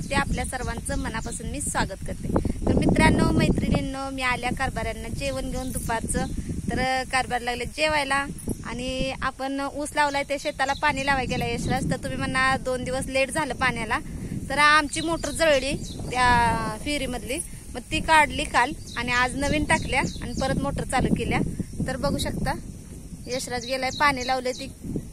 व्हिडिओमध्ये आपल्या सर्वांचं मनापासून मी स्वागत करते। तर मित्रांनो, मैत्रिणींनो, मी आल्या कारभाऱ्यांना जेवण घेऊन दुपारचं। तर कारभार लागले जेवायला आणि आपण ऊस लावलाय ते शेताला पाणी लावाय गेला यशराज। तर तुम्ही म्हणा 2 दिवस लेट झालं पाण्याला, तर आमची मोटर जळली त्या फिरीमधली, मग ती काढली काल आणि आज नवीन टाकल्या आणि परत मोटर चालू केल्या। तर बघू शकता यशराज गेलाय पाणी लावले, ती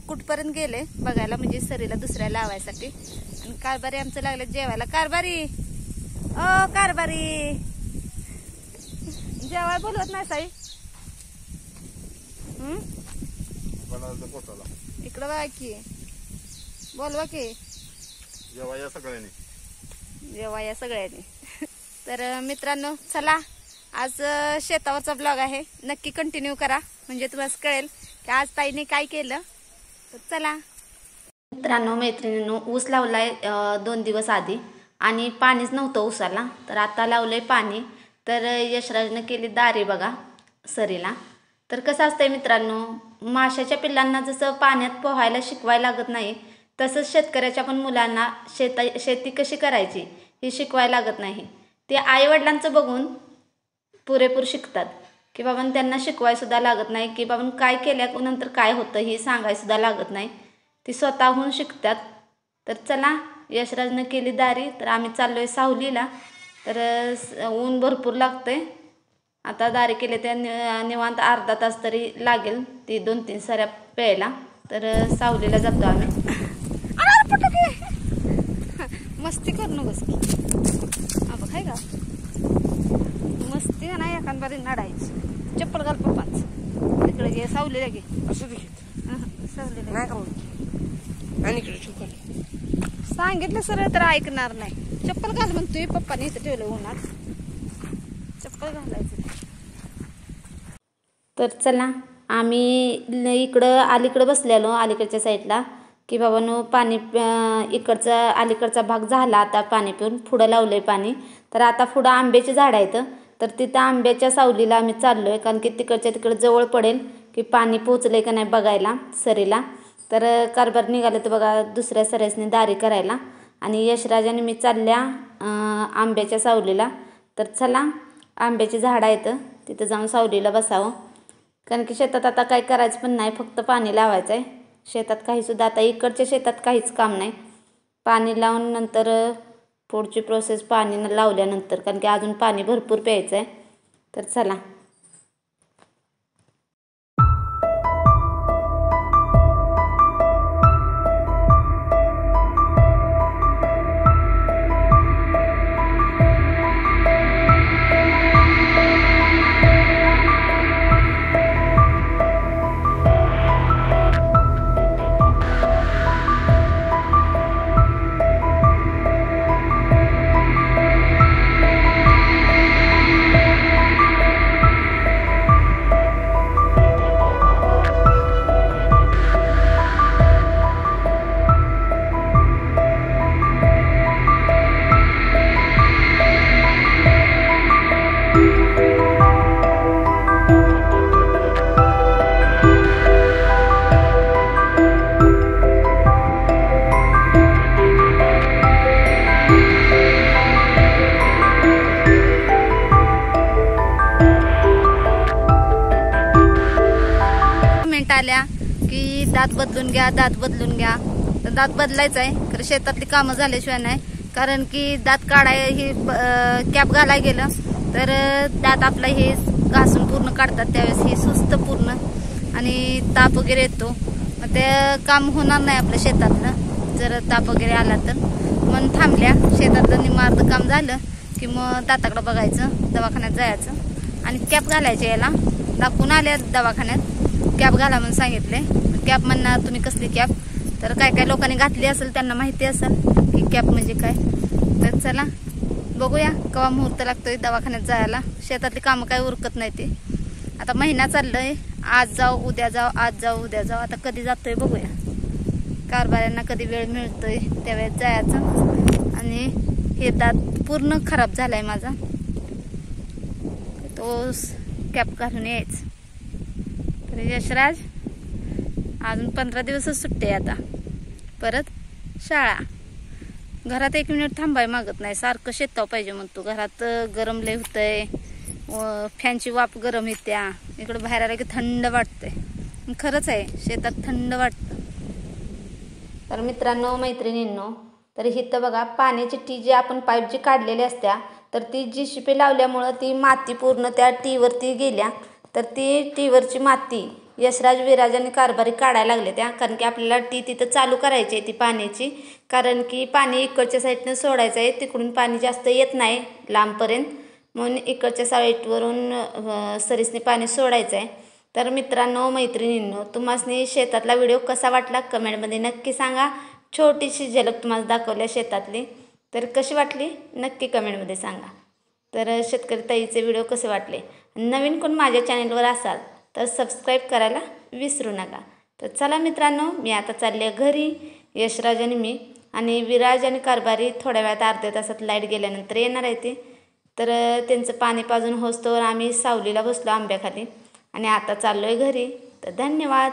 कुठपर्यंत गेले बघायला, म्हणजे सरीला दुसऱ्या लावायसाठी। आणि कारभारी आमचं लागले जेवायला। कारभारी ओ कारभारी, जेवाय बोलवत नाही साई? इकडं बघा की, बोलवा की, जेवाया सगळ्यांनी। तर मित्रांनो चला, आज शेतावरचा ब्लॉग आहे, नक्की कंटिन्यू करा म्हणजे तुम्हाला कळेल की आज ताईने काय केलं। तर चला मित्रांनो, मैत्रिणींनो, ऊस लावलाय 2 दिवस आधी आणि पाणीच नव्हतं ऊसाला, तर आता लावलंय पाणी। तर यशराजने केली दारी बघा सरीला। तर कसं असतंय मित्रांनो, माशाच्या पिल्लांना जसं पाण्यात पोहायला शिकवायला लागत नाही, तसंच शेतकऱ्याच्या पण मुलांना शेती कशी करायची हे शिकवायला लागत नाही। ते आईवडिलांचं बघून पुरेपूर शिकतात की बाबा, त्यांना शिकवायसुद्धा लागत नाही की बाबा काय केल्यानंतर काय होतं हे सांगायसुद्धा लागत नाही, ती स्वतःहून शिकतात। तर चला, यशराजनं केली दारी, तर आम्ही चाललोय सावलीला। तर ऊन भरपूर लागतंय, आता दारी केले ते निवांत अर्धा तास तरी लागेल ती 2-3 सऱ्या प्यायला। तर सावलीला जातो आम्ही। मस्ती करू नकोस की, बघ आहे का मस्ती नाही, एखादबारी नडायची। चप्पल घाल पप्पाच, तिकडे घे सावलीला घे, असं सावलीला नाही का आणि इकडे चुकल सांगितलं सरळ तर ऐकणार नाही। चप्पल घाल म्हणतोय पप्पाने, इथं ठेवलं उन्हात, चप्पल घालायचं। तर चला, आम्ही इकडं अलीकडं बसलेलो, अलीकडच्या साईडला, की बाबांनो पाणी इकडचा अलीकडचा भाग झाला आता पाणी पिऊन, पुढं लावलंय पाणी। तर आता पुढं आंब्याची झाड आहेत, तर तिथं आंब्याच्या सावलीला आम्ही चाललोय, कारण की तिकडच्या तिकडे जवळ पडेल की पाणी पोचलंय का नाही बघायला सरीला। तर कारभार निघाले तर बघा दुसऱ्या सऱ्यासनी दारी करायला, आणि यशराजाने मी चालल्या आंब्याच्या सावलीला। तर चला, आंब्याची झाडं आहेत तिथं जाऊन सावलीला बसावं, कारण की शेतात आता काय करायचं पण नाही, फक्त पाणी लावायचं आहे। शेतात काहीसुद्धा आता इकडच्या शेतात काहीच काम नाही, पाणी लावून नंतर पुढची प्रोसेस पाणी लावल्यानंतर, कारण की अजून पाणी भरपूर प्यायचं आहे। तर चला, आल्या की दात बदलून घ्या, दात बदलून घ्या। तर दात बदलायचं आहे, खरं शेतातली कामं झाल्याशिवाय नाही, कारण की दात काढाय ही कॅप घालाय गेलं तर दात आपला हे घासून पूर्ण काढतात, त्यावेळेस ही सुस्त पूर्ण आणि ताप वगैरे येतो, मग ते काम होणार नाही आपल्या शेतातलं जर ताप वगैरे आला तर। मग थांबल्या, शेतातलं निम्मार्ध काम झालं की मग दाताकडं बघायचं, दवाखान्यात जायचं आणि कॅप घालायचे। याला दाखवून आल्या दवाखान्यात, कॅप घाला म्हणून सांगितले। कॅप म्हणणार तुम्ही कसली कॅप, तर काय काय लोकांनी घातली असेल त्यांना माहिती असेल की कॅप म्हणजे काय। तर चला बघूया केव्हा मुहूर्त लागतोय दवाखान्यात जायला, शेतातली कामं काय उरकत नाही ते। आता महिना चाललंय, आज जाऊ उद्या जाऊ, आज जाऊ उद्या जाऊ, आता कधी जातोय बघूया, कारभाऱ्यांना कधी वेळ मिळतोय त्यावेळेस जायचं। आणि हे दात पूर्ण खराब झालाय माझा, तो कॅप घालून यायचं। तर यशराज अजून 15 दिवसच सुट्टी आहे, आता परत शाळा, घरात 1 मिनिट थांबाय मागत नाही, सारखं शेताव पाहिजे म्हणतो. घरात गरम लय होतंय, फॅनची वाफ गरम येत्या, इकडं बाहेर आलं की थंड वाटतंय. खरंच आहे, शेतात थंड वाटतं. तर मित्रांनो, मैत्रिणींनो, तर इथं बघा पाण्याची टी जी आपण पाईप जी काढलेली असत्या, तर ती JCB लावल्यामुळं ती माती पूर्ण त्या टीवरती गेल्या. तर ती टीवरची माती यशराज विराज आणि कारभारी काढायला लागले त्या, कारण की आपल्याला टी तिथं चालू करायची आहे ती पाण्याची, कारण की पाणी इकडच्या साईडनं सोडायचं आहे, तिकडून पाणी जास्त येत नाही लांबपर्यंत, म्हणून इकडच्या साईडवरून सरीसने पाणी सोडायचं आहे. तर मित्रांनो, मैत्रिणींनो, तुम्हाला शेतातला व्हिडिओ कसा वाटला कमेंटमध्ये नक्की सांगा. छोटीशी झलक तुम्हाला दाखवल्या शेतातली, तर कशी वाटली नक्की कमेंटमध्ये सांगा. तर शेतकरी ताईचे व्हिडिओ कसे वाटले, नवीन कोण माझ्या चॅनलवर असाल तर सबस्क्राईब करायला विसरू नका. तर चला मित्रांनो, मी आता चालली आहे घरी. यशराज आणि मी आणि विराज आणि कारभारी थोड्या वेळात अर्ध्या तासात लाईट गेल्यानंतर येणार आहे ते. तर त्यांचं पाणी पाजून होस्तोवर आम्ही सावलीला बसलो आंब्याखाली आणि आता चाललो आहे घरी. तर धन्यवाद.